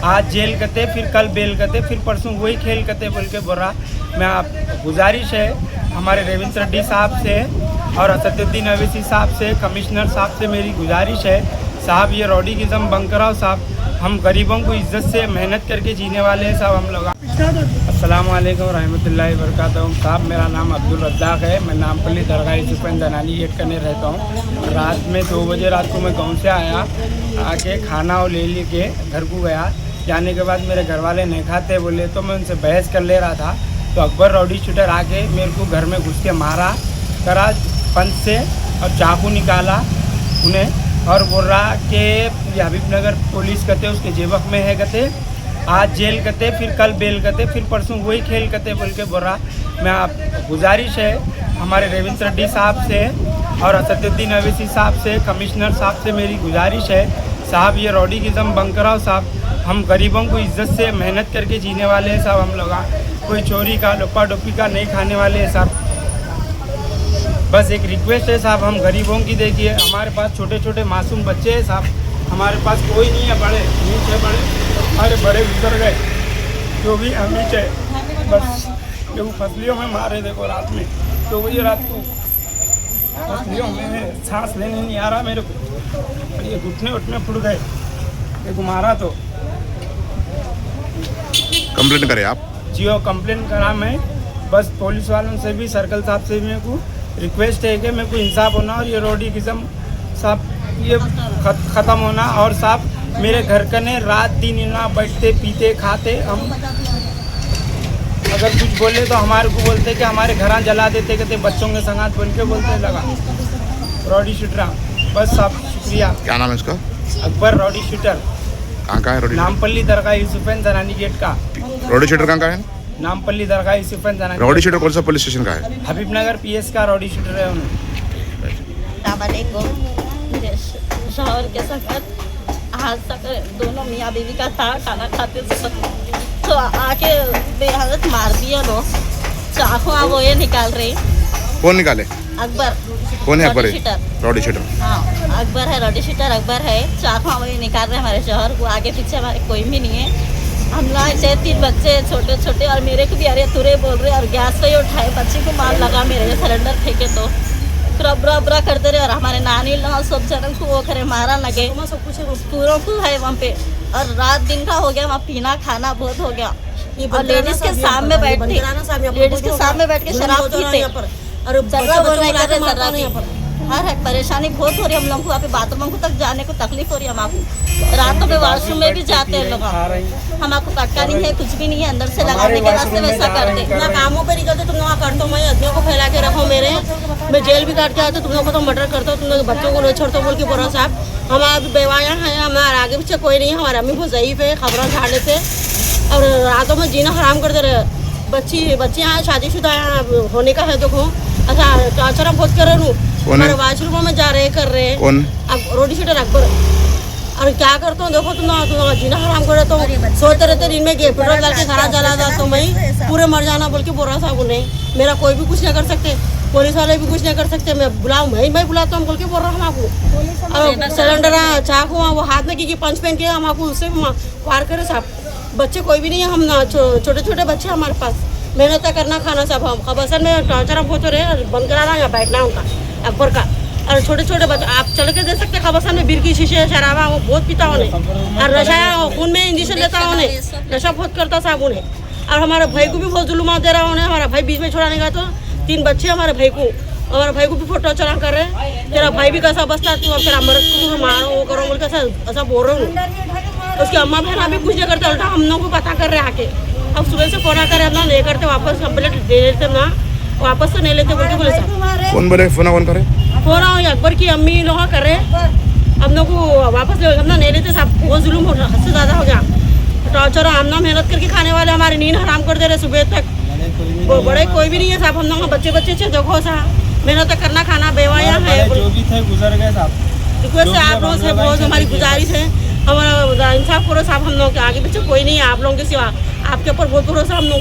आज जेल कते, फिर कल बेल कते, फिर परसों वही खेल कते बोल के बोल रहा। मैं आप गुजारिश है हमारे रेवंत रेड्डी साहब से और असदुद्दीन अवैसी साहब से, कमिश्नर साहब से मेरी गुजारिश है, साहब ये रॉडीगिज़म बंद कराओ साहब। हम गरीबों को इज्जत से मेहनत करके जीने वाले हैं साहब हम लोग। अस्सलाम वालेकुम रहमतुल्लाहि व बरकातहू। साहब मेरा नाम अब्दुल रज़्ज़ाक़ है, मैं नामपल्ली दरगाह यूसुफ़गंज दनानी गेट करने रहता हूँ। रात में 2 बजे रात को मैं गाँव से आया, आके खाना और ले के घर को गया। जाने के बाद मेरे घर वाले नहीं खाते बोले तो मैं उनसे बहस कर ले रहा था, तो अकबर रॉडी शूटर आके मेरे को घर में घुस के मारा करा पंच से और चाकू निकाला उन्हें और बोल रहा कि हबीबनगर पुलिस कहते उसके जेबक में है कहते, आज जेल कहते, फिर कल बेल कहते, फिर परसों वही खेल कहते बोल के बोल रहा। मैं आप गुजारिश है हमारे रेवंत रेड्डी साहब से और असदुद्दीन अवैसी साहब से, कमिश्नर साहब से मेरी गुजारिश है, साहब ये रॉडीगिज़म बंद कराओ साहब। हम गरीबों को इज्जत से मेहनत करके जीने वाले हैं साहब हम लोग, कोई चोरी का लुप्पा डुप्पी का नहीं खाने वाले हैं साहब। बस एक रिक्वेस्ट है साहब, हम गरीबों की देखिए, हमारे पास छोटे छोटे मासूम बच्चे हैं साहब, हमारे पास कोई नहीं है, बड़े नीचे बड़े हमारे बड़े गुजर गए, जो भी हम नीचे बस जो फसलियों में मारे देखो रात में, तो वही रात को फसलियों में सांस लेने नहीं आ रहा मेरे को, और ये घुटने उठने फुट गए, ये मारा तो। कंप्लेंट करें आप? जियो कंप्लेंट करा मैं, बस पुलिस वालों से भी सर्कल साहब से भी मेरे को रिक्वेस्ट है कि मेरे को इंसाफ होना और ये रॉडीगिज़म साहब ये ख़त्म होना। और साहब मेरे घर कने रात दिन ना बैठते पीते खाते, हम अगर कुछ बोले तो हमारे को बोलते कि हमारे घर जला देते, कहते बच्चों के संगात बोल के बोलते लगा रॉडी शूटर। बस साहब शुक्रिया। क्या नाम है इसका? Akbar rowdy shooter. कहाँ का है रॉडी? नामपल्ली दरगाह यूसुफ़गंज दनानी गेट का। रॉडी शूटर कहाँ का है? नामपल्ली दरगाह यूसुफ़गंज दनानी। रॉडी शूटर कौन सा पुलिस स्टेशन का है? हबीबनगर पीएस का रॉडी शूटर है उन्हें। मेरे शौहर के साथ आज तक दोनों मियाँ बीवी का था, खाना खाते तो आके बेहालत मार दिया लोग, चाकू वो ये निकाल रहे। कौन निकाले? अकबर। कौन है अकबर? Rowdy shooter. हाँ अकबर है, रॉडी शूटर अकबर है। चाकू वो ये निकाल रहे हमारे शौहर को, आगे पीछे हमारे कोई भी नहीं है। हम लोग से 3 बच्चे छोटे छोटे, और मेरे को भी अरे तुरे बोल रहे, और गैस पे ही उठाए, बच्चे को मार लगा, मेरे सिलेंडर फेंके तो रबरा करते रहे, और हमारे नानी लोग सब जनों को वो करे मारा लगे, पूरों को है वहाँ पे। और रात दिन का हो गया, वहाँ पीना खाना बहुत हो गया, और लेडीज के सामने बैठ के शराब पीते और हर परेशानी बहुत हो रही है हम लोग को। वहाँ पे बाथरूम को तक जाने को तकलीफ हो रही है हमको, रातों में वॉशरूम में भी जाते हैं लोग, हमको कटका नहीं है, कुछ भी नहीं है, अंदर से लगाने के रास्ते वैसा करते। ना कामों पे निकलते, तुम लोग कर दो, मैं आदमियों को फैला के रखो, मेरे मैं जेल भी काट के आते, तुम लोग को तो मर्डर करता हूँ, तुम लोग बच्चों को नहीं छोड़ते बोल के बोल रहा साहब। हमारा भी बेवाया है, हमारे आगे पीछे कोई नहीं है, हमारे अम्मी बहुत ज़ईफ है, खबरों झाड़ लेते और रातों में जीना हराम करते रहे। बच्ची यहाँ शादीशुदा होने का है, देखो अच्छा टॉर्चर हम बहुत कर रहे हूँ, हमारे वॉशरूम में जा रहे कर रहे हैं। कौन? अब रॉडी शूटर अकबर। और क्या करता हूँ देखो, तुम जीना हराम कर रहे, तो सोते रहते दिन में पेट्रोल डाल के खाना जला था, तो मैं पूरे मर जाना बोल के बोल रहा था उन्हें। मेरा कोई भी कुछ नहीं कर सकते, पुलिस वाले भी कुछ नहीं कर सकते, मैं बुलाऊँ मैं बुलाता हूँ बोल के बोल रहा हूँ आपको। और सिलेंडर चाकू वो हाथ में की पंच पहन के हम आपको उससे वार करे साहब। बच्चे कोई भी नहीं है, हम छोटे छोटे बच्चे हमारे पास, मेहनत करना खाना सब। हम खबरसन में टॉर्चर हम होते रहे, बंद कराना या बैठना उनका अकबर का। और छोटे छोटे बच्चे आप चल के दे सकते, खबरसन में बीर की शीशे शराबा वो बहुत पीता उन्हें, और नशा खून में इंजेक्शन लेता उन्हें, नशा बहुत करता साहब उन्हें। और हमारे भाई को भी बहुत जुलूम दे रहा उन्हें, हमारा भाई बीच में छोड़ाने का, तो 3 बच्चे हमारे भाई को भी फोटो चला कर रहे। तेरा भाई भी कैसा बसता, तू अब तेरा मर्द को मारो वो करो बोल के ऐसा बोल रहा हूँ। उसकी अम्मा बहन भी कुछ नहीं करते, उल्टा हम लोग को पता कर रहे आके। अब सुबह से फोन करे हम लोग नहीं करते, वापस कंप्लेंट दे देते ना, वापस तो नहीं लेते बोल के बोले साहब। कौन बोले? फोन करे? फोन अकबर की अम्मी लोग कर रहे, हम लोग को वापस हम लोग नहीं लेते साहब। बहुत जुल्म हो रहा, हद से ज़्यादा हो गया टॉर्चर। हम लोग मेहनत करके खाने वाले, हमारी नींद हराम कर दे रहे सुबह तक। बड़े कोई भी नहीं है साहब, हम लोग बच्चे से देखो साहब, मेहनत करना खाना बेवाया है, जो भी थे गुजर गए साहब। रिक्वेस्ट है आप लोगों से, बहुत हमारी गुजारिश है, हमारा इंसाफ करो साहब। हम लोग के आगे पीछे कोई नहीं है आप लोगों के सिवा, आपके ऊपर बहुत भरोसा हम लोग।